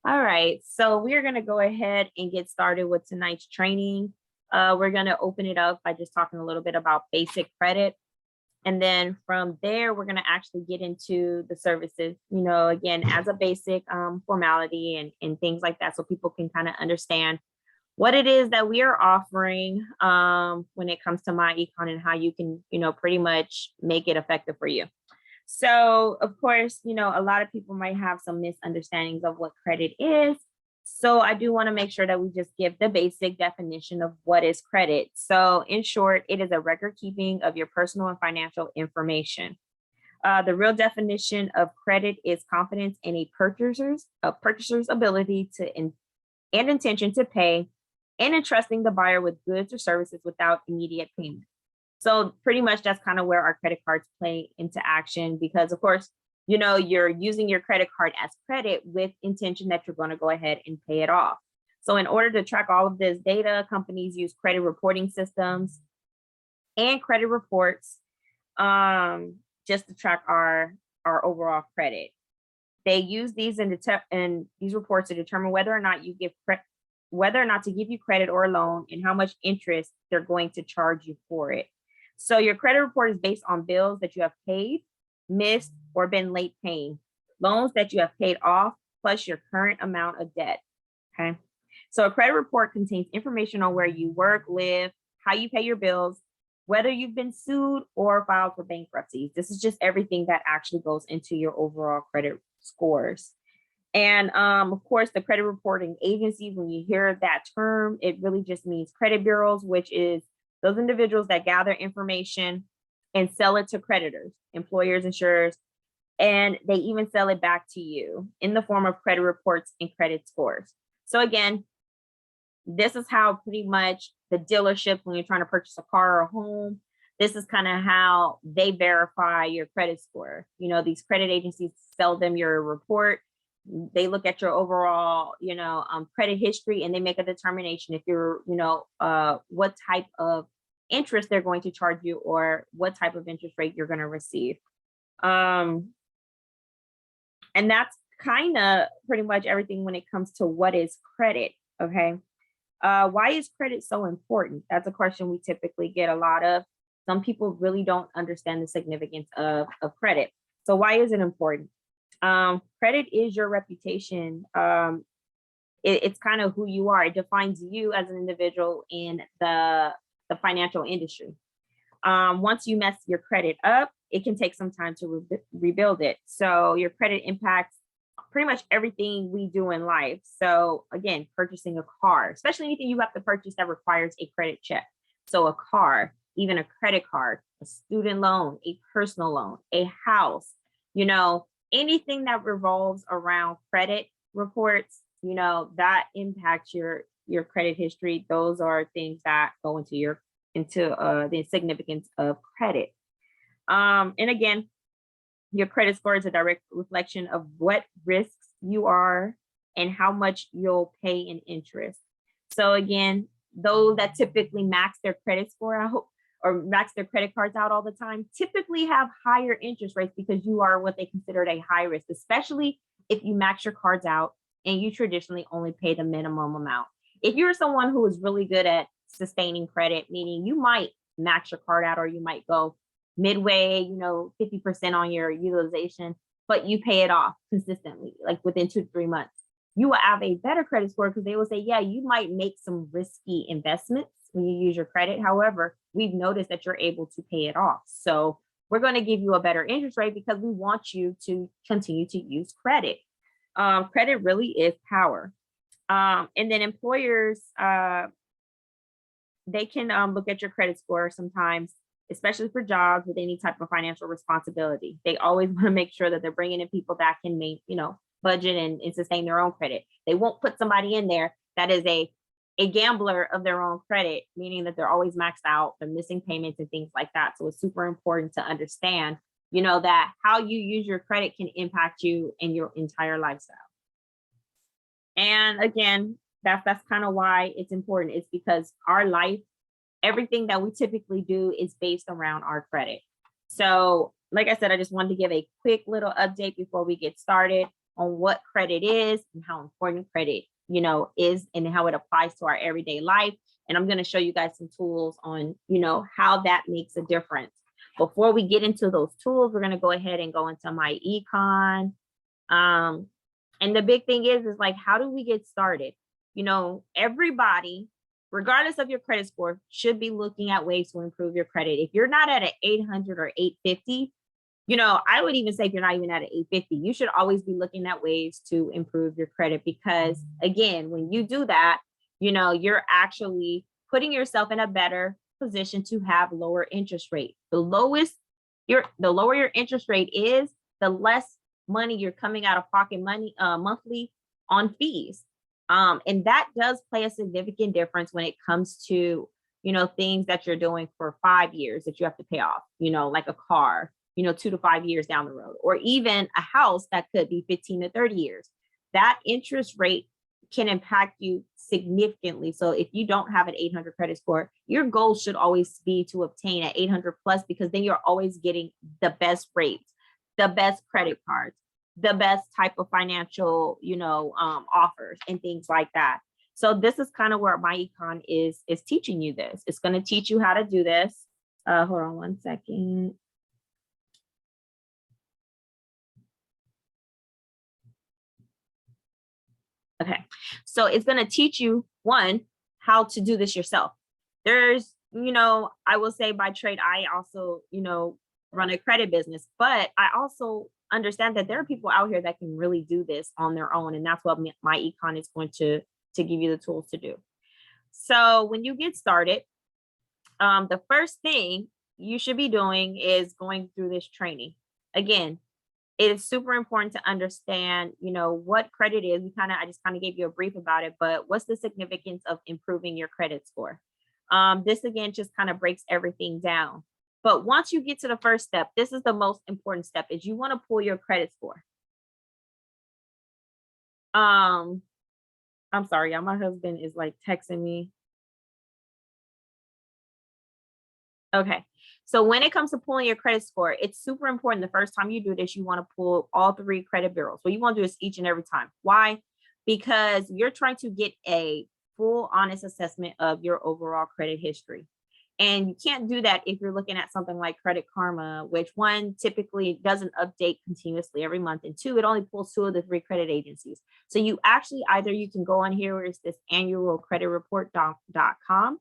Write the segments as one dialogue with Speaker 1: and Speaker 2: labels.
Speaker 1: All right, so we're going to go ahead and get started with tonight's training. We're going to open it up by just talking a little bit about basic credit. And then from there, we're going to actually get into the services, again, as a basic formality and things like that, so people can kind of understand what it is that we are offering when it comes to MyEcon and how you can, pretty much make it effective for you. So, of course, a lot of people might have some misunderstandings of what credit is. So I do want to make sure that we just give the basic definition of what is credit. So in short, it is a record keeping of your personal and financial information. The real definition of credit is confidence in a purchaser's ability to and intention to pay, and entrusting the buyer with goods or services without immediate payment. So pretty much that's kind of where our credit cards play into action, because of course, you're using your credit card as credit with intention that you're going to go ahead and pay it off. So in order to track all of this data, companies use credit reporting systems and credit reports just to track our overall credit. They use these and these reports to determine whether or not to give you credit or a loan and how much interest they're going to charge you for it. So your credit report is based on bills that you have paid, missed, or been late paying, loans that you have paid off, plus your current amount of debt. Okay. So a credit report contains information on where you work, live, how you pay your bills, whether you've been sued or filed for bankruptcy. This is just everything that actually goes into your overall credit scores. And of course, the credit reporting agencies, when you hear that term, it really just means credit bureaus, which is those individuals that gather information and sell it to creditors, employers, insurers, and they even sell it back to you in the form of credit reports and credit scores. So again, this is how pretty much the dealership, when you're trying to purchase a car or a home, this is kind of how they verify your credit score. These credit agencies sell them your report. They look at your overall, credit history, and they make a determination if you're, what type of interest they're going to charge you or what type of interest rate you're going to receive. And that's kind of pretty much everything when it comes to what is credit. Okay. Why is credit so important? That's a question we typically get a lot of. Some people really don't understand the significance of credit. So why is it important? Credit is your reputation. It's kind of who you are. It defines you as an individual in the financial industry. Once you mess your credit up, it can take some time to rebuild it. So your credit impacts pretty much everything we do in life. So again, purchasing a car, especially anything you have to purchase that requires a credit check. So a car, even a credit card, a student loan, a personal loan, a house, anything that revolves around credit reports, that impacts your credit history. Those are things that go into the significance of credit. And again, your credit score is a direct reflection of what risks you are and how much you'll pay in interest. So again, those that typically max their credit score out or max their credit cards out all the time typically have higher interest rates because you are what they considered a high risk, especially if you max your cards out and you traditionally only pay the minimum amount. If you're someone who is really good at sustaining credit, meaning you might max your card out or you might go midway, 50% on your utilization, but you pay it off consistently, like within 2 to 3 months, you will have a better credit score because they will say, yeah, you might make some risky investments when you use your credit. However, we've noticed that you're able to pay it off. So we're going to give you a better interest rate because we want you to continue to use credit. Credit really is power. And then employers, they can look at your credit score sometimes, especially for jobs with any type of financial responsibility. They always want to make sure that they're bringing in people that can make, budget and sustain their own credit. They won't put somebody in there that is a gambler of their own credit, meaning that they're always maxed out, they're missing payments and things like that. So it's super important to understand, that how you use your credit can impact you and your entire lifestyle. And again, that's kind of why it's important. It's because our life, everything that we typically do is based around our credit. So like I said, I just wanted to give a quick little update before we get started. on what credit is and how important credit, is and how it applies to our everyday life. And I'm going to show you guys some tools on, how that makes a difference. Before we get into those tools, we're going to go ahead and go into MyEcon. And the big thing is like, how do we get started? Everybody, regardless of your credit score, should be looking at ways to improve your credit. If you're not at an 800 or 850, I would even say if you're not even at an 850, you should always be looking at ways to improve your credit, because again, when you do that, you're actually putting yourself in a better position to have lower interest rate. The lower your interest rate is, the less money you're coming out of pocket monthly on fees. And that does play a significant difference when it comes to, things that you're doing for 5 years that you have to pay off, like a car, 2 to 5 years down the road, or even a house that could be 15 to 30 years. That interest rate can impact you significantly. So if you don't have an 800 credit score, your goal should always be to obtain an 800 plus, because then you're always getting the best rates, the best credit cards, the best type of financial, offers and things like that. So this is kind of where MyEcon is teaching you this. It's going to teach you how to do this. Hold on one second. Okay, so it's going to teach you, one, how to do this yourself. There's, I will say by trade, I also, run a credit business, but I also understand that there are people out here that can really do this on their own. And that's what MyEcon is going to give you the tools to do. So when you get started, the first thing you should be doing is going through this training. Again, it is super important to understand, what credit is. I just gave you a brief about it, but what's the significance of improving your credit score? This again, just kind of breaks everything down. But once you get to the first step, this is the most important step, is you want to pull your credit score. I'm sorry, y'all, my husband is like texting me. Okay. So when it comes to pulling your credit score, it's super important. The first time you do this, you want to pull all 3 credit bureaus. What you want to do is each and every time. Why? Because you're trying to get a full, honest assessment of your overall credit history. And you can't do that if you're looking at something like Credit Karma, which, one, typically doesn't update continuously every month, and 2, it only pulls 2 of the 3 credit agencies. So you actually, either you can go on here where it's this annualcreditreport.com.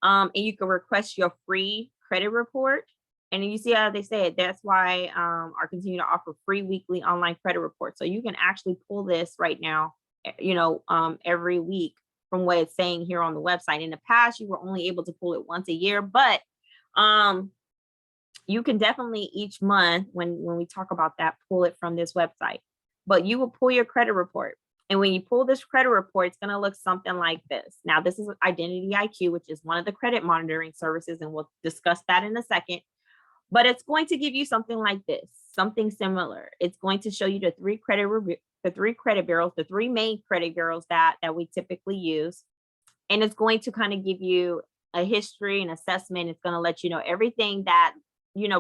Speaker 1: And you can request your free credit report. And you see how they say it. That's why I continue to offer free weekly online credit reports. So you can actually pull this right now, every week from what it's saying here on the website. In the past, you were only able to pull it once a year, but you can definitely each month, when we talk about that, pull it from this website. But you will pull your credit report. And when you pull this credit report, it's going to look something like this. Now, this is Identity IQ, which is one of the credit monitoring services, and we'll discuss that in a second. But it's going to give you something like this, something similar. It's going to show you the 3 credit bureaus, the 3 main credit bureaus that we typically use. And it's going to kind of give you a history and assessment. It's going to let you know everything that,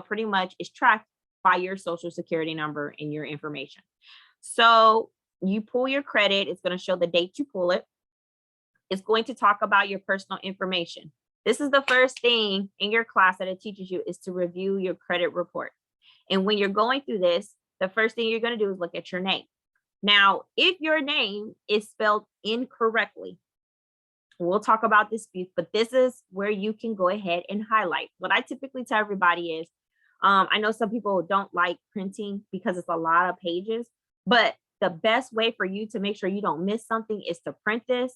Speaker 1: pretty much is tracked by your social security number and your information. So you pull your credit, it's going to show the date you pull it. It's going to talk about your personal information. This is the first thing in your class that it teaches you, is to review your credit report. And when you're going through this, the first thing you're going to do is look at your name. Now, if your name is spelled incorrectly, we'll talk about disputes, but this is where you can go ahead and highlight. What I typically tell everybody is, I know some people don't like printing because it's a lot of pages, but the best way for you to make sure you don't miss something is to print this,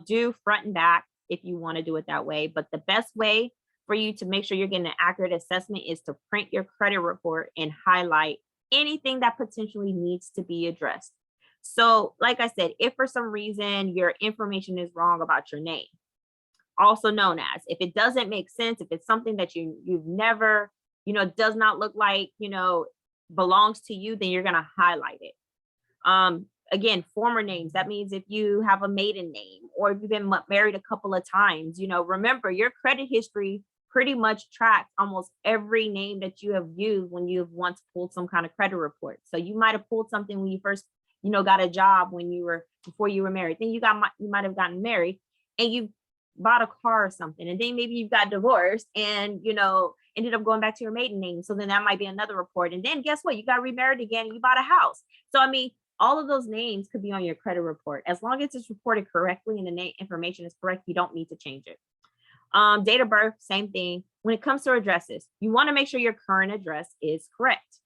Speaker 1: do front and back if you want to do it that way. But the best way for you to make sure you're getting an accurate assessment is to print your credit report and highlight anything that potentially needs to be addressed. So like I said, if for some reason your information is wrong about your name, also known as, if it doesn't make sense, if it's something that you've never, does not look like, belongs to you, then you're going to highlight it. Again, former names, that means if you have a maiden name or if you've been married a couple of times, remember your credit history pretty much tracks almost every name that you have used when you've once pulled some kind of credit report. So you might have pulled something when you first, got a job before you were married. Then you might have gotten married and you bought a car or something. And then maybe you got divorced and, ended up going back to your maiden name. So then that might be another report. And then guess what? You got remarried again and you bought a house. So, all of those names could be on your credit report. As long as it's reported correctly and the name information is correct, you don't need to change it. Date of birth, same thing. When it comes to addresses, you want to make sure your current address is correct.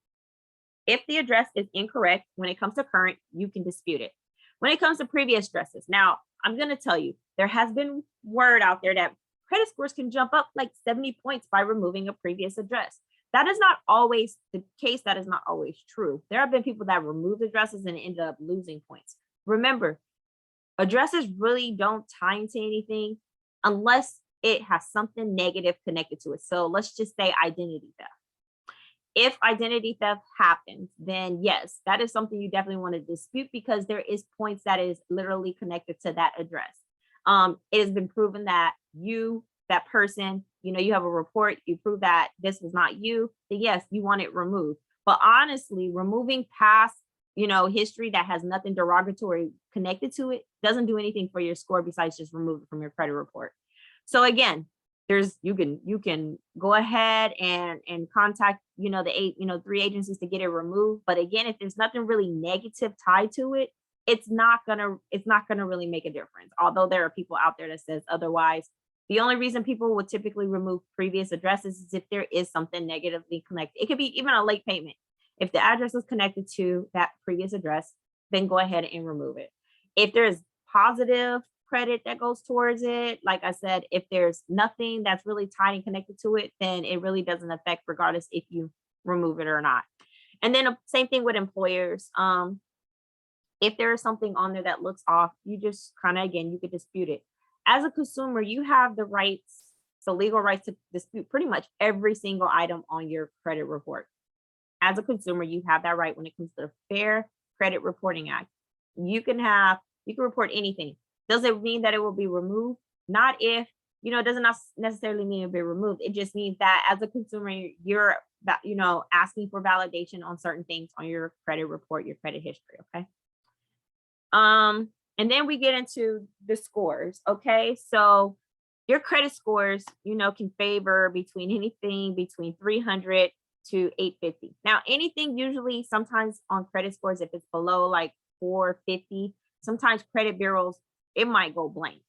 Speaker 1: If the address is incorrect, when it comes to current, you can dispute it. When it comes to previous addresses, now I'm going to tell you, there has been word out there that credit scores can jump up like 70 points by removing a previous address. That is not always the case. That is not always true. There have been people that removed addresses and ended up losing points. Remember, addresses really don't tie into anything unless it has something negative connected to it. So let's just say identity theft. If identity theft happens, then yes, that is something you definitely want to dispute because there is points that is literally connected to that address. It has been proven that that person, you have a report, you prove that this was not you, then yes, you want it removed. But honestly, removing past, history that has nothing derogatory connected to it doesn't do anything for your score besides just remove it from your credit report. So again, you can go ahead and contact, the 3 agencies to get it removed. But again, if there's nothing really negative tied to it, it's not gonna really make a difference. Although there are people out there that says otherwise. The only reason people would typically remove previous addresses is if there is something negatively connected. It could be even a late payment. If the address is connected to that previous address, then go ahead and remove it. If there's positive credit that goes towards it, like I said, if there's nothing that's really tied and connected to it, then it really doesn't affect regardless if you remove it or not. And then same thing with employers. If there is something on there that looks off, you just you could dispute it. As a consumer, you have the legal rights to dispute pretty much every single item on your credit report. As a consumer, you have that right when it comes to the Fair Credit Reporting Act. You can report anything. Does it mean that it will be removed? Not if, it doesn't necessarily mean it'll be removed. It just means that as a consumer, you're, asking for validation on certain things on your credit report, your credit history, okay? And then we get into the scores, okay? So your credit scores, can favor between anything between 300 to 850. Now, anything usually sometimes on credit scores, if it's below like 450, sometimes credit bureaus, it might go blank.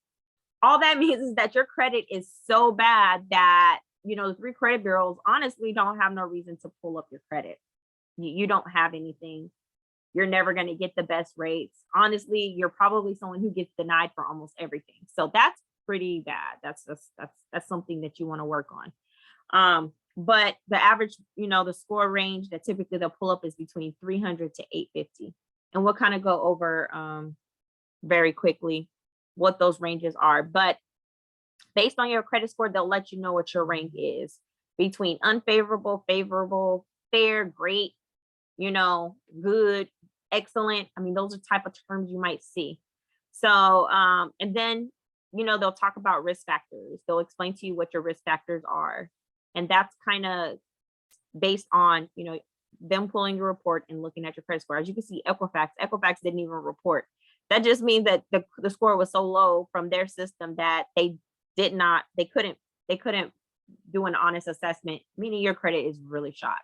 Speaker 1: All that means is that your credit is so bad that, the 3 credit bureaus honestly don't have no reason to pull up your credit. You don't have anything. You're never going to get the best rates. Honestly, you're probably someone who gets denied for almost everything. So that's pretty bad. That's something that you want to work on. But the average, the score range that typically they'll pull up is between 300 to 850. And we'll kind of go over very quickly what those ranges are. But based on your credit score, they'll let you know what your rank is between unfavorable, favorable, fair, great, good, excellent. Those are type of terms you might see. So, and then, they'll talk about risk factors. They'll explain to you what your risk factors are. And that's kind of based on, them pulling your report and looking at your credit score. As you can see, Equifax didn't even report. That just means that the score was so low from their system that they couldn't do an honest assessment, meaning your credit is really shot.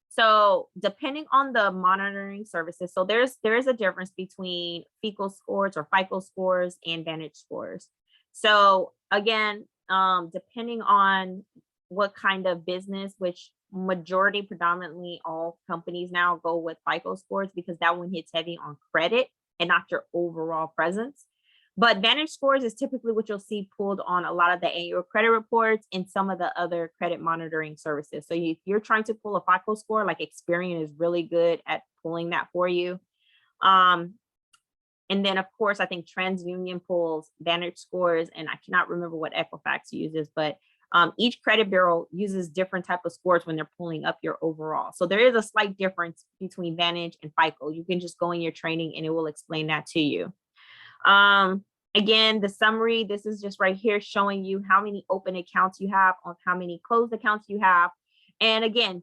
Speaker 1: So depending on the monitoring services, so there is a difference between FICO scores or FICO scores and Vantage scores. So again, depending on what kind of business, which predominantly all companies now go with FICO scores because that one hits heavy on credit and not your overall presence. But Vantage scores is typically what you'll see pulled on a lot of the annual credit reports and some of the other credit monitoring services. So if you're trying to pull a FICO score, like Experian is really good at pulling that for you. And then of course, I think TransUnion pulls Vantage scores, and I cannot remember what Equifax uses, but each credit bureau uses different type of scores when they're pulling up your overall. So there is a slight difference between Vantage and FICO. You can just go in your training and it will explain that to you. Again, the summary, this is just right here showing you how many open accounts you have, on how many closed accounts you have. And again,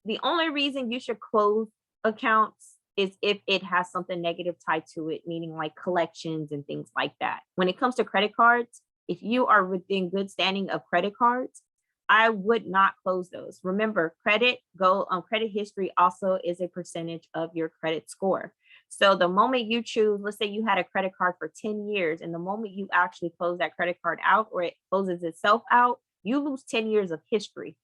Speaker 1: the only reason you should close accounts is if it has something negative tied to it, meaning like collections and things like that. When it comes to credit cards, if you are within good standing of credit cards, I would not close those. Remember, credit history also is a percentage of your credit score. So the moment you choose, let's say you had a credit card for 10 years, and the moment you actually close that credit card out, or it closes itself out, you lose 10 years of history.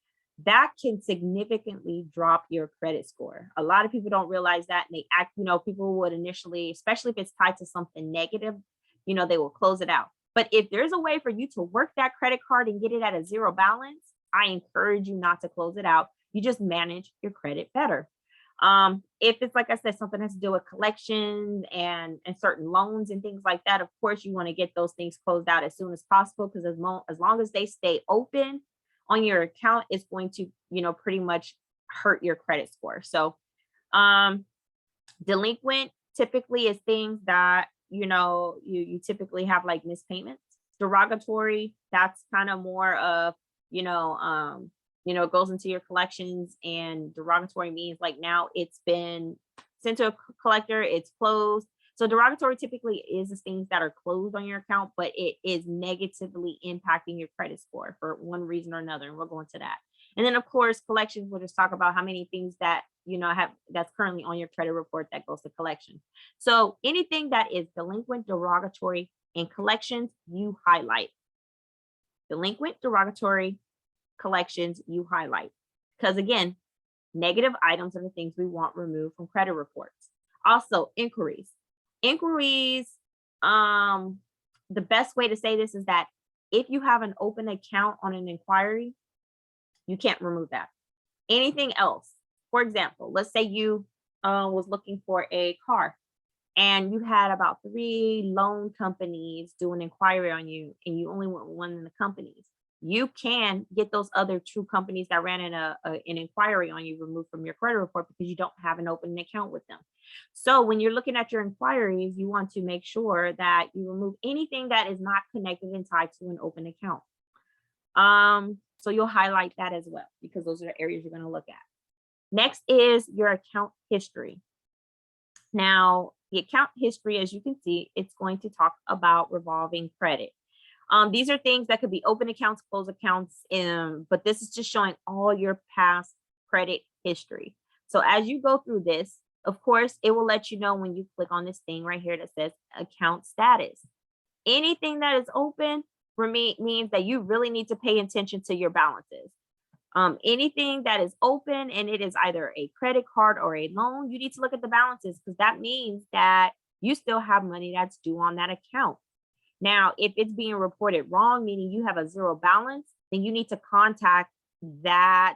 Speaker 1: That can significantly drop your credit score. A lot of people don't realize that, and they act, people would initially, especially if it's tied to something negative, they will close it out. But if there's a way for you to work that credit card and get it at a zero balance, I encourage you not to close it out. You just manage your credit better. If it's, like I said, something has to do with collections and certain loans and things like that, of course, you want to get those things closed out as soon as possible, because as long as they stay open on your account, it's going to, pretty much hurt your credit score. So delinquent typically is things that, you typically have like missed payments. Derogatory, that's kind of more of, it goes into your collections, and derogatory means like now it's been sent to a collector, it's closed. So derogatory typically is the things that are closed on your account, but it is negatively impacting your credit score for one reason or another. And we'll go into that. And then of course, collections, we'll just talk about how many things that, that's currently on your credit report that goes to collection. So anything that is delinquent, derogatory, and collections, you highlight. Delinquent, derogatory, collections, you highlight. Because again, negative items are the things we want removed from credit reports. Also, inquiries. Inquiries, the best way to say this is that if you have an open account on an inquiry, you can't remove that. Anything else, for example, let's say you was looking for a car, and you had about 3 loan companies do an inquiry on you, and you only want one of the companies. You can get those other 2 companies that ran an inquiry on you removed from your credit report, because you don't have an open account with them. So when you're looking at your inquiries, you want to make sure that you remove anything that is not connected and tied to an open account. So you'll highlight that as well, because those are the areas you're going to look at. Next is your account history. Now, the account history, as you can see, it's going to talk about revolving credit. These are things that could be open accounts, closed accounts, but this is just showing all your past credit history. So as you go through this, of course, it will let you know when you click on this thing right here that says account status. Anything that is open means that you really need to pay attention to your balances. Anything that is open and it is either a credit card or a loan, you need to look at the balances, because that means that you still have money that's due on that account. Now, if it's being reported wrong, meaning you have a zero balance, then you need to contact that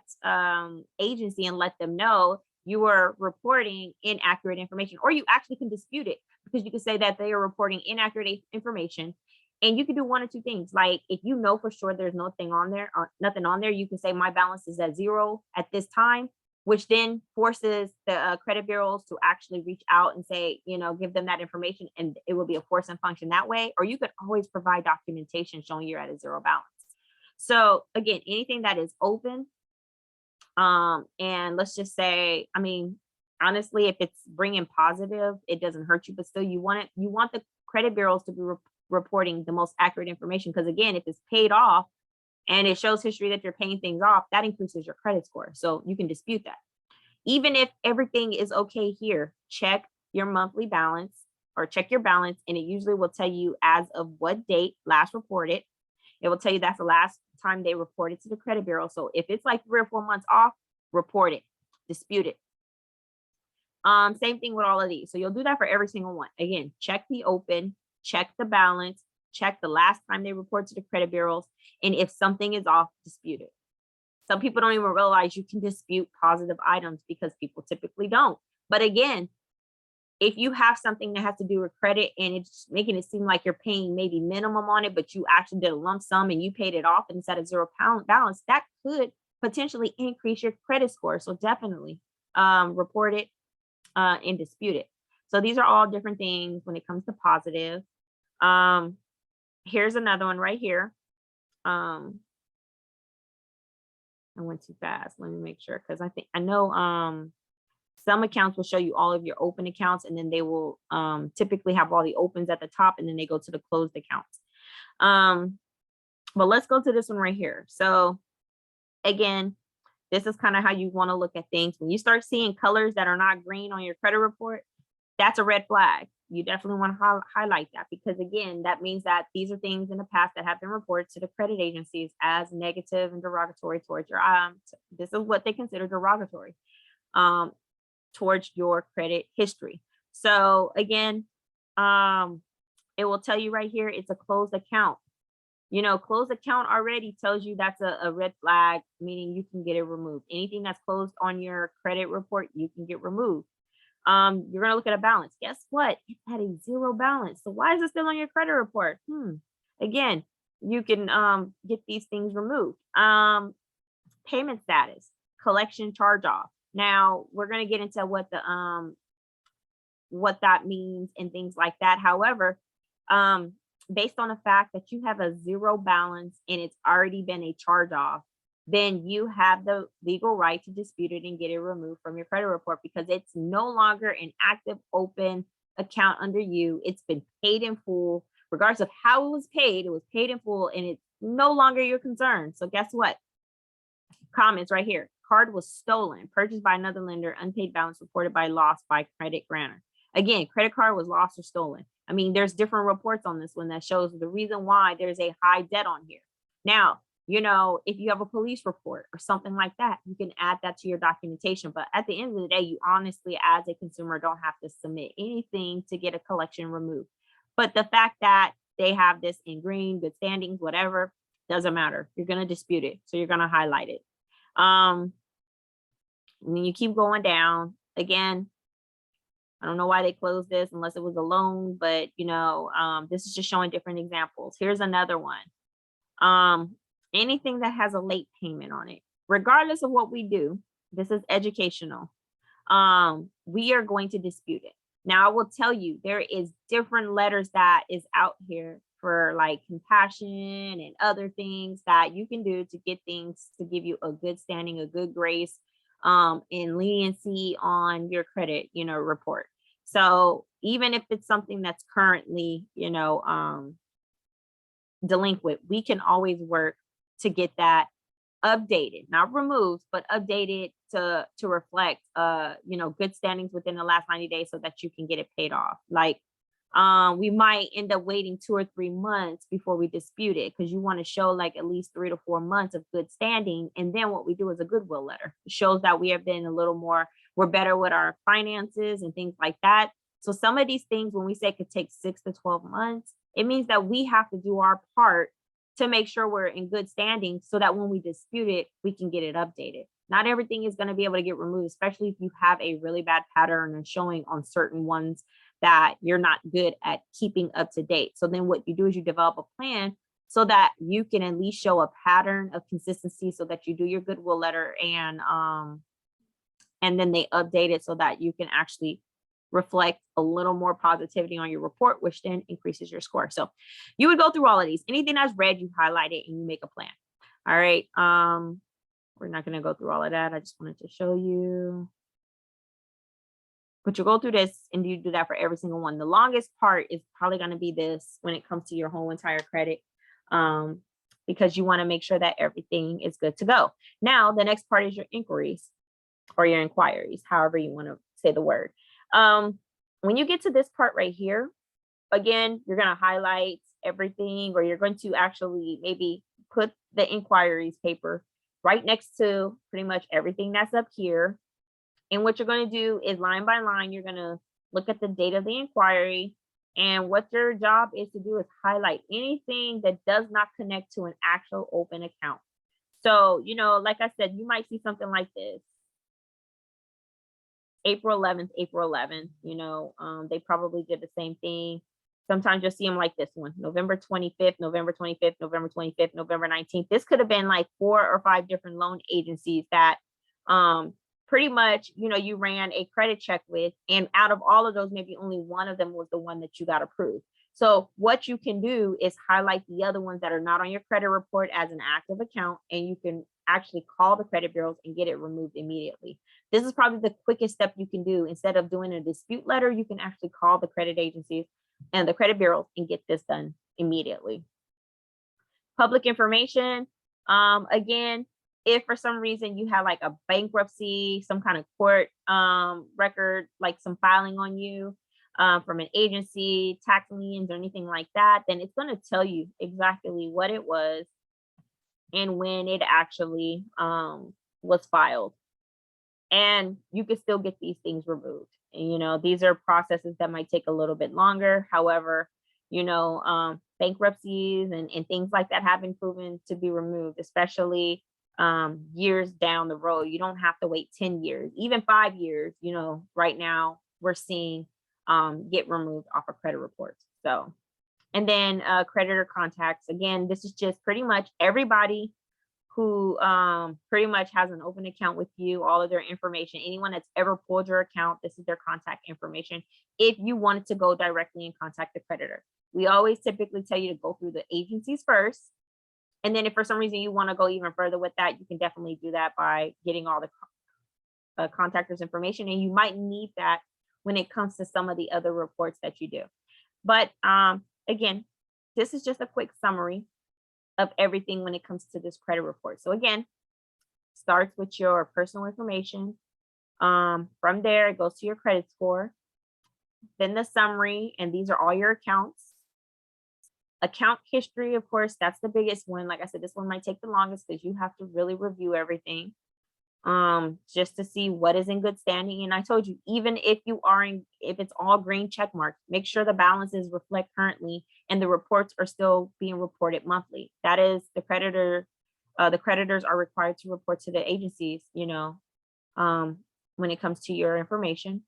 Speaker 1: agency and let them know you are reporting inaccurate information, or you actually can dispute it, because you can say that they are reporting inaccurate information. And you can do one or two things. Like if you know for sure there's nothing on there, you can say my balance is at 0 at this time, which then forces the credit bureaus to actually reach out and say, give them that information, and it will be a force and function that way. Or you could always provide documentation showing you're at a 0 balance. So again, anything that is open, and let's just say, honestly, if it's bringing positive, it doesn't hurt you, but still you want the credit bureaus to be reporting the most accurate information. Because again, if it's paid off and it shows history that you're paying things off, that increases your credit score. So you can dispute that. Even if everything is okay here, check your monthly balance or check your balance, and it usually will tell you as of what date last reported. It will tell you that's the last time they reported to the credit bureau. So if it's like 3 or 4 months off, report it, dispute it. Same thing with all of these. So you'll do that for every single one. Again, check the open, check the balance, check the last time they report to the credit bureaus, and if something is off, dispute it. Some people don't even realize you can dispute positive items, because people typically don't. But again, if you have something that has to do with credit and it's making it seem like you're paying maybe minimum on it, but you actually did a lump sum and you paid it off and it's at a 0 balance, that could potentially increase your credit score. So definitely report it and dispute it. So these are all different things when it comes to positive. Here's another one right here. I went too fast. Let me make sure, because I know some accounts will show you all of your open accounts, and then they will typically have all the opens at the top, and then they go to the closed accounts. But let's go to this one right here. So again, this is kind of how you want to look at things. When you start seeing colors that are not green on your credit report, that's a red flag. You definitely want to highlight that, because again, that means that these are things in the past that have been reported to the credit agencies as negative and derogatory towards your this is what they consider derogatory towards your credit history. So again, it will tell you right here, it's a closed account. You know, closed account already tells you that's a red flag, meaning you can get it removed. Anything that's closed on your credit report, you can get removed. You're going to look at a balance. Guess what? It's at a zero balance. So why is it still on your credit report? Again, you can get these things removed. Payment status, collection charge off. Now we're going to get into what that means and things like that. However, based on the fact that you have a zero balance and it's already been a charge off, then you have the legal right to dispute it and get it removed from your credit report, because it's no longer an active open account under you. It's been paid in full, regardless of how it was paid in full, and it's no longer your concern. So guess what? Comments right here. Card was stolen, purchased by another lender, unpaid balance reported by loss by credit grantor. Again, credit card was lost or stolen. I mean, there's different reports on this one that shows the reason why there's a high debt on here. Now, you know, if you have a police report or something like that, you can add that to your documentation. But at the end of the day, you honestly, as a consumer, don't have to submit anything to get a collection removed. But the fact that they have this in green, good standings, whatever, doesn't matter. You're going to dispute it. So you're going to highlight it. When you keep going down, again, I don't know why they closed this unless it was a loan, but you know, this is just showing different examples. Here's another one. Anything that has a late payment on it, regardless of what we do, this is educational. We are going to dispute it. Now I will tell you, there is different letters that is out here for like compassion and other things that you can do to get things to give you a good standing, a good grace, and leniency on your credit, you know, report. So even if it's something that's currently, you know, delinquent, we can always work to get that updated, not removed, but updated to reflect, you know, good standings within the last 90 days so that you can get it paid off. Like, we might end up waiting 2 or 3 months before we dispute it, because you want to show like at least 3 to 4 months of good standing. And then what we do is a goodwill letter. It shows that we have been a little more, we're better with our finances and things like that. So some of these things, when we say it could take 6 to 12 months, it means that we have to do our part to make sure we're in good standing so that when we dispute it, we can get it updated. Not everything is going to be able to get removed, especially if you have a really bad pattern and showing on certain ones that you're not good at keeping up to date. So then what you do is you develop a plan so that you can at least show a pattern of consistency, so that you do your goodwill letter and then they update it so that you can actually reflect a little more positivity on your report, which then increases your score. So you would go through all of these. Anything that's red, you highlight it and you make a plan. All right. We're not going to go through all of that. I just wanted to show you. But you go through this and you do that for every single one. The longest part is probably going to be this when it comes to your whole entire credit, because you want to make sure that everything is good to go. Now, the next part is your inquiries or your inquiries, however you want to say the word. When you get to this part right here, again, you're going to highlight everything, or you're going to actually maybe put the inquiries paper right next to pretty much everything that's up here. And what you're going to do is line by line, you're going to look at the date of the inquiry. And what your job is to do is highlight anything that does not connect to an actual open account. So, you know, like I said, you might see something like this. April 11th, you know, they probably did the same thing. Sometimes you'll see them like this one, November 25th, November 25th, November 25th, November 19th. This could have been like 4 or 5 different loan agencies that pretty much, you know, you ran a credit check with, and out of all of those, maybe only one of them was the one that you got approved. So what you can do is highlight the other ones that are not on your credit report as an active account, and you can actually call the credit bureaus and get it removed immediately. This is probably the quickest step you can do. Instead of doing a dispute letter, you can actually call the credit agencies and the credit bureaus and get this done immediately. Public information, again, if for some reason you have like a bankruptcy, some kind of court record, like some filing on you, from an agency, tax liens, or anything like that, then it's going to tell you exactly what it was and when it actually was filed. And you can still get these things removed. And, you know, these are processes that might take a little bit longer. However, you know, bankruptcies and things like that have been proven to be removed, especially years down the road. You don't have to wait 10 years, even 5 years, you know, right now we're seeing get removed off of credit reports. So, and then creditor contacts. Again, this is just pretty much everybody who pretty much has an open account with you, all of their information, anyone that's ever pulled your account, this is their contact information. If you wanted to go directly and contact the creditor, we always typically tell you to go through the agencies first. And then if for some reason you want to go even further with that, you can definitely do that by getting all the contactors information. And you might need that when it comes to some of the other reports that you do. But again, this is just a quick summary of everything when it comes to this credit report. So again, starts with your personal information. From there, it goes to your credit score. Then the summary, and these are all your accounts. Account history, of course, that's the biggest one. Like I said, this one might take the longest because you have to really review everything just to see what is in good standing. And I told you, even if if it's all green check marks, make sure the balances reflect currently and the reports are still being reported monthly. That is the creditors are required to report to the agencies, you know, when it comes to your information.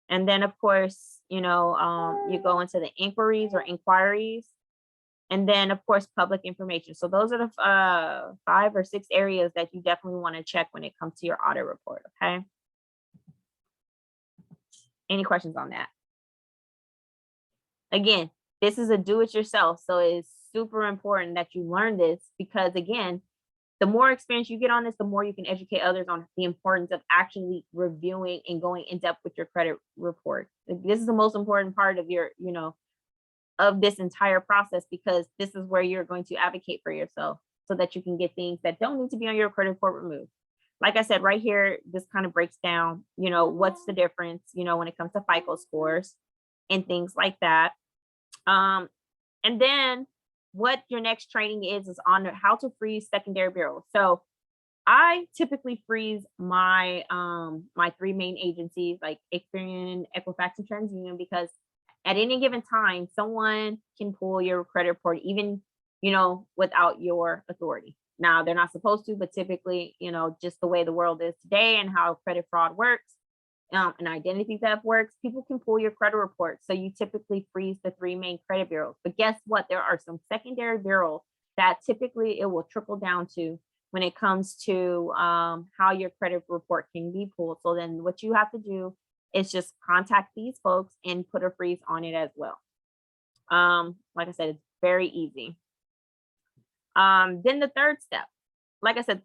Speaker 1: And then of course, you know, you go into the inquiries or inquiries. And then, of course, public information. So those are the 5 or 6 areas that you definitely want to check when it comes to your audit report, okay? Any questions on that? Again, this is a do-it-yourself, so it's super important that you learn this because, again, the more experience you get on this, the more you can educate others on the importance of actually reviewing and going in depth with your credit report. This is the most important part of your, you know, of this entire process, because this is where you're going to advocate for yourself so that you can get things that don't need to be on your credit report removed. Like I said, right here, this kind of breaks down, you know, what's the difference, you know, when it comes to FICO scores and things like that. And then what your next training is on how to freeze secondary bureaus. So I typically freeze my my 3 main agencies like Experian, Equifax, and TransUnion, because at any given time, someone can pull your credit report, even, you know, without your authority. Now, they're not supposed to, but typically, you know, just the way the world is today and how credit fraud works, and identity theft works, people can pull your credit report. So you typically freeze the 3 main credit bureaus. But guess what? There are some secondary bureaus that typically it will trickle down to when it comes to how your credit report can be pulled. So then what you have to do is just contact these folks and put a freeze on it as well. Like I said, it's very easy. Then the third step, like I said,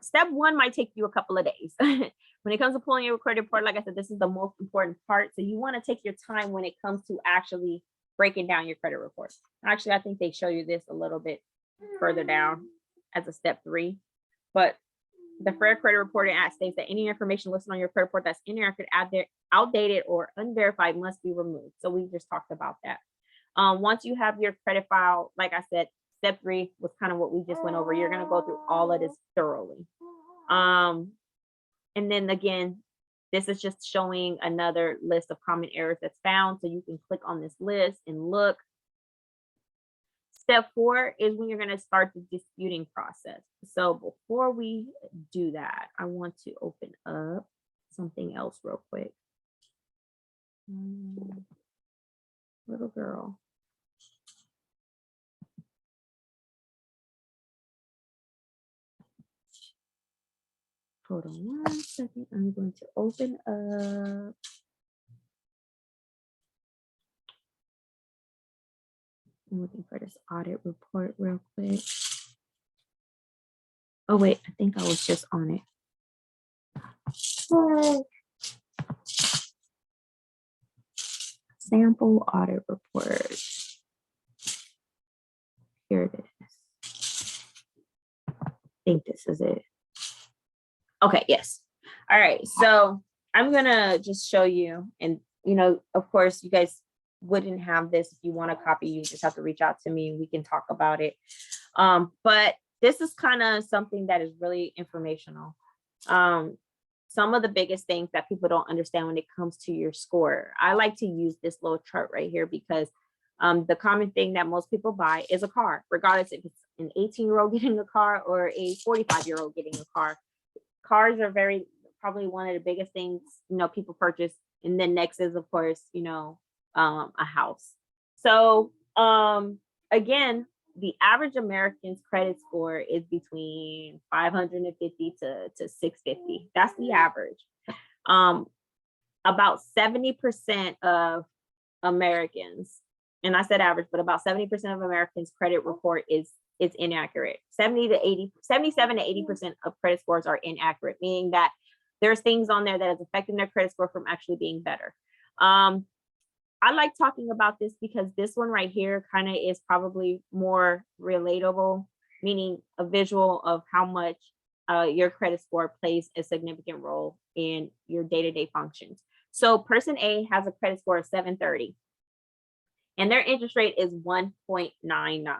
Speaker 1: step 1 might take you a couple of days. When it comes to pulling your credit report, like I said, this is the most important part. So you want to take your time when it comes to actually breaking down your credit report. Actually, I think they show you this a little bit further down as a step 3, but the Fair Credit Reporting Act states that any information listed on your credit report that's inaccurate, outdated, or unverified must be removed. So we just talked about that. Once you have your credit file, like I said, step 3 was kind of what we just went over. You're going to go through all of this thoroughly. And then again, this is just showing another list of common errors that's found. So you can click on this list and look. Step 4 is when you're going to start the disputing process. So before we do that, I want to open up something else real quick. Little girl. Hold on 1 second. I'm going to open up I'm looking for this audit report real quick. Oh wait, I think I was just on it. Sample audit report. Here it is. I think this is it. Okay, yes. All right, so I'm gonna just show you, and of course, you guys wouldn't have this. If you want a copy, you just have to reach out to me and we can talk about it. But this is kind of something that is really informational. Some of the biggest things that people don't understand when it comes to your score. I like to use this little chart right here because the common thing that most people buy is a car, regardless if it's an 18-year-old getting a car or a 45-year-old getting a car. Cars are probably one of the biggest things, people purchase. And then next is, of course, a house. So again, the average American's credit score is between 550 to 650. That's the average. About 70% of Americans, and I said average, but about 70% of Americans' credit report is inaccurate. 77 to 80% of credit scores are inaccurate, meaning that there's things on there that is affecting their credit score from actually being better. I like talking about this because this one right here kind of is probably more relatable, meaning a visual of how much your credit score plays a significant role in your day-to-day functions. So person A has a credit score of 730 and their interest rate is 1.99.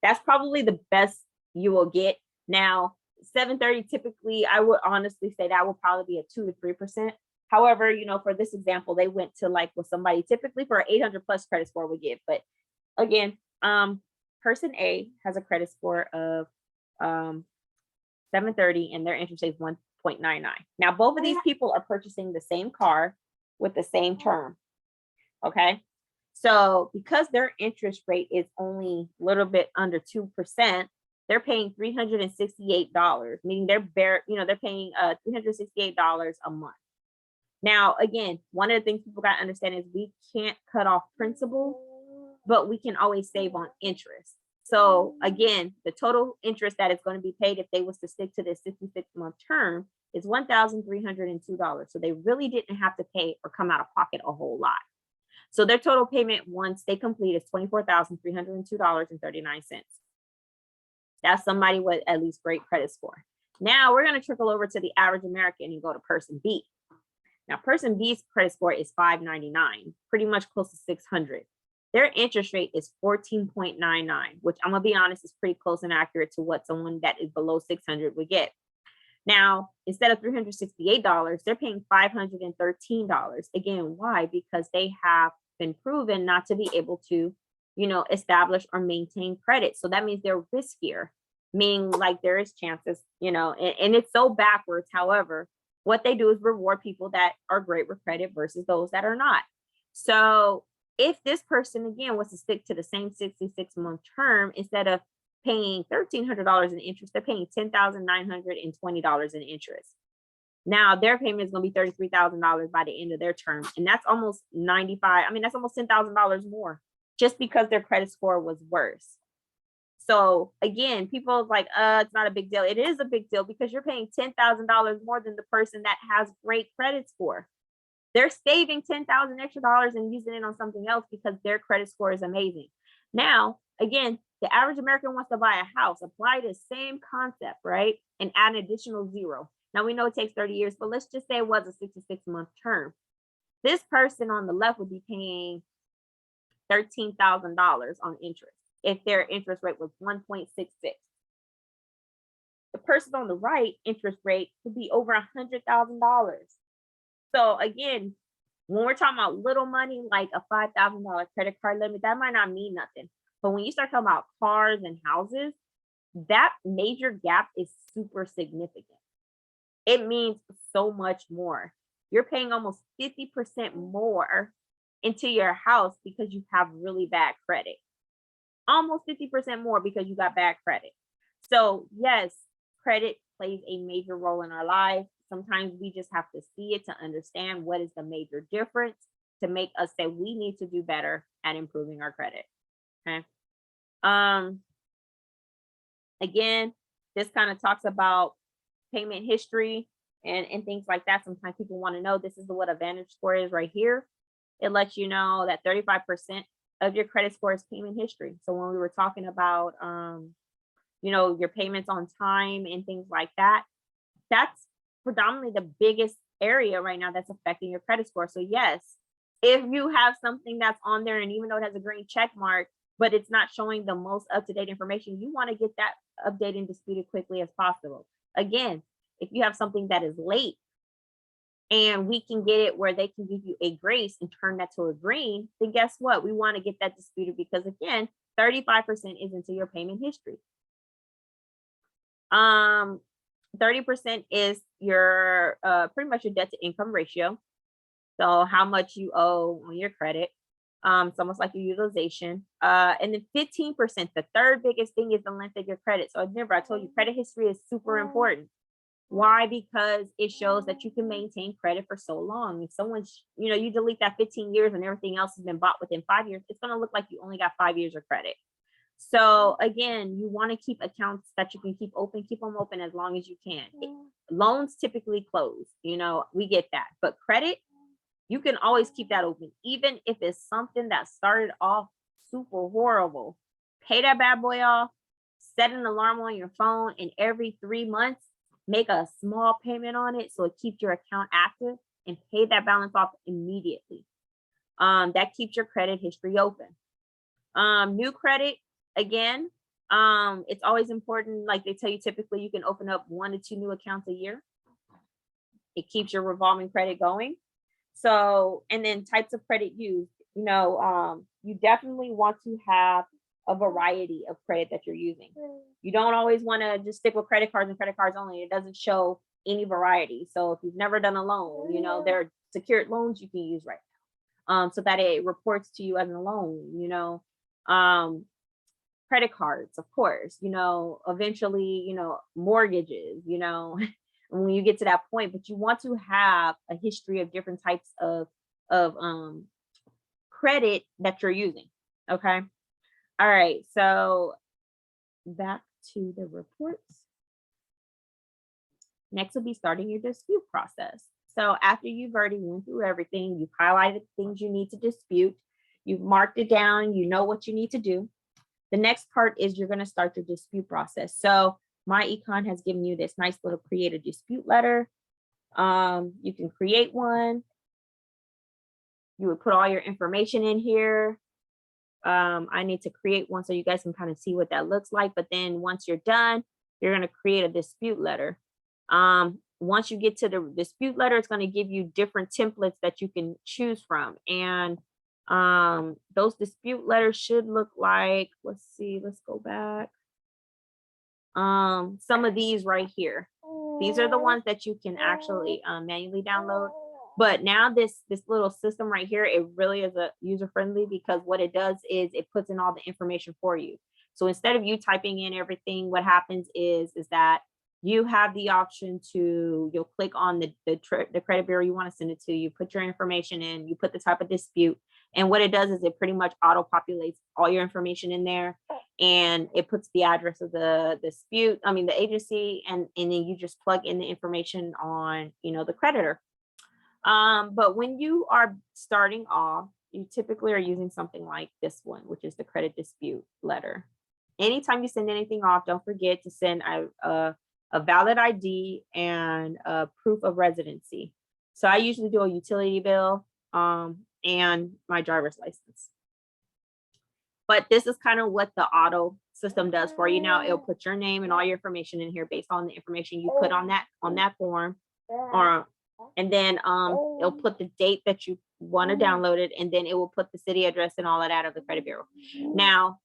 Speaker 1: That's probably the best you will get. Now, 730 typically, I would honestly say that will probably be a 2 to 3%. However, for this example, they went to like what somebody typically for an 800 plus credit score would get. But again, person A has a credit score of 730 and their interest rate is 1.99. Now, both of these people are purchasing the same car with the same term. Okay. So because their interest rate is only a little bit under 2%, they're paying $368, meaning they're paying $368 a month. Now, again, one of the things people got to understand is we can't cut off principal, but we can always save on interest. So again, the total interest that is going to be paid if they was to stick to this 66-month term is $1,302. So they really didn't have to pay or come out of pocket a whole lot. So their total payment once they complete is $24,302.39. That's somebody with at least great credit score. Now we're going to trickle over to the average American and go to person B. Now, person B's credit score is 599, pretty much close to 600. Their interest rate is 14.99, which I'm going to be honest is pretty close and accurate to what someone that is below 600 would get. Now, instead of $368, they're paying $513. Again, why? Because they have been proven not to be able to, establish or maintain credit. So that means they're riskier, meaning like there is chances, and it's so backwards. However, what they do is reward people that are great with credit versus those that are not. So if this person, again, was to stick to the same 66-month term, instead of paying $1,300 in interest, they're paying $10,920 in interest. Now their payment is going to be $33,000 by the end of their term. And that's almost that's almost $10,000 more just because their credit score was worse. So again, people like, it's not a big deal. It is a big deal because you're paying $10,000 more than the person that has great credit score. They're saving $10,000 extra and using it on something else because their credit score is amazing. Now, again, the average American wants to buy a house, apply the same concept, right? And add an additional zero. Now we know it takes 30 years, but let's just say it was a 66-month term. This person on the left would be paying $13,000 on interest if their interest rate was 1.66. The person on the right interest rate would be over $100,000. So again, when we're talking about little money, like a $5,000 credit card limit, that might not mean nothing. But when you start talking about cars and houses, that major gap is super significant. It means so much more. You're paying almost 50% more into your house because you have really bad credit. Almost 50% more because you got bad credit. So yes, credit plays a major role in our lives. Sometimes we just have to see it to understand what is the major difference to make us say we need to do better at improving our credit. Okay. Again, this kind of talks about payment history and things like that. Sometimes people want to know, this is what a Vantage score is right here. It lets you know that 35% of your credit score is payment history. So when we were talking about, you know, your payments on time and things like that, that's predominantly the biggest area right now that's affecting your credit score. So yes, if you have something that's on there, and even though it has a green check mark, but it's not showing the most up-to-date information, you want to get that updated and disputed quickly as possible. Again, if you have something that is late and we can get it where they can give you a grace and turn that to a green, then guess what? We want to get that disputed, because again, 35% is into your payment history. 30% is your pretty much your debt to income ratio. So how much you owe on your credit. It's almost like your utilization. And then 15%, the third biggest thing, is the length of your credit. So remember, I told you credit history is super important. Why? Because it shows that you can maintain credit for so long. If someone's, you know, you delete that 15 years and everything else has been bought within 5 years, it's going to look like you only got 5 years of credit. So again, you want to keep accounts that you can keep open, keep them open as long as you can. Loans typically close, you know, we get that, but credit, you can always keep that open, even if it's something that started off super horrible. Pay that bad boy off, set an alarm on your phone, and every 3 months, make a small payment on it so it keeps your account active, and pay that balance off immediately. That keeps your credit history open. New credit, again, it's always important. Like they tell you, typically you can open up 1 to 2 new accounts a year. It keeps your revolving credit going. So, and then types of credit used, you know, you definitely want to have a variety of credit that you're using. You don't always want to just stick with credit cards and credit cards only. It doesn't show any variety. So if you've never done a loan, you know, there are secured loans you can use right now, so that it reports to you as a loan, you know. Credit cards, of course, you know, eventually, you know, mortgages, you know, when you get to that point, but you want to have a history of different types of credit that you're using. Okay. All right. So back to the reports. Next will be starting your dispute process. So after you've already went through everything, you've highlighted things you need to dispute, you've marked it down, you know what you need to do. The next part is you're going to start your dispute process. So MyEcon has given you this nice little create a dispute letter. You can create one. You would put all your information in here. I need to create one so you guys can kind of see what that looks like. But then once you're done, you're going to create a dispute letter. Once you get to the dispute letter, it's going to give you different templates that you can choose from. And those dispute letters should look like, let's see, let's go back. Some of these right here, these are the ones that you can actually manually download. But now this little system right here, it really is a user friendly, because what it does is it puts in all the information for you. So instead of you typing in everything, what happens is that you have the option to, you'll click on the credit bureau you want to send it to, you put your information in, you put the type of dispute, and what it does is it pretty much auto populates all your information in there, and it puts the address of the dispute, I mean the agency, and then you just plug in the information on, you know, the creditor. But when you are starting off, you typically are using something like this one, which is the credit dispute letter. Anytime you send anything off, don't forget to send a valid ID and a proof of residency. So I usually do a utility bill and my driver's license. But this is kind of what the auto system does for you now. It'll put your name and all your information in here based on the information you put on that form, and then it'll put the date that you want to download it, and then it will put the city address and all of that of the credit bureau. Now,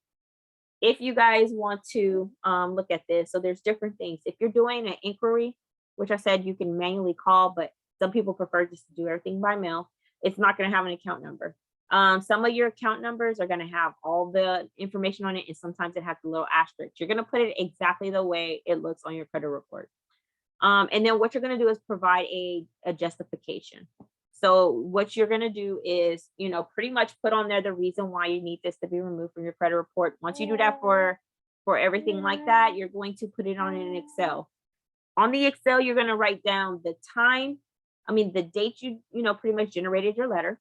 Speaker 1: if you guys want to look at this, so there's different things. If you're doing an inquiry, which I said you can manually call, but some people prefer just to do everything by mail, it's not going to have an account number. Some of your account numbers are going to have all the information on it, and sometimes it has a little asterisk. You're going to put it exactly the way it looks on your credit report. And then what you're going to do is provide a justification. So what you're going to do is, you know, pretty much put on there the reason why you need this to be removed from your credit report. Once you do that for everything like that, you're going to put it on in Excel. On the Excel, you're going to write down the time, the date you know, pretty much generated your letter,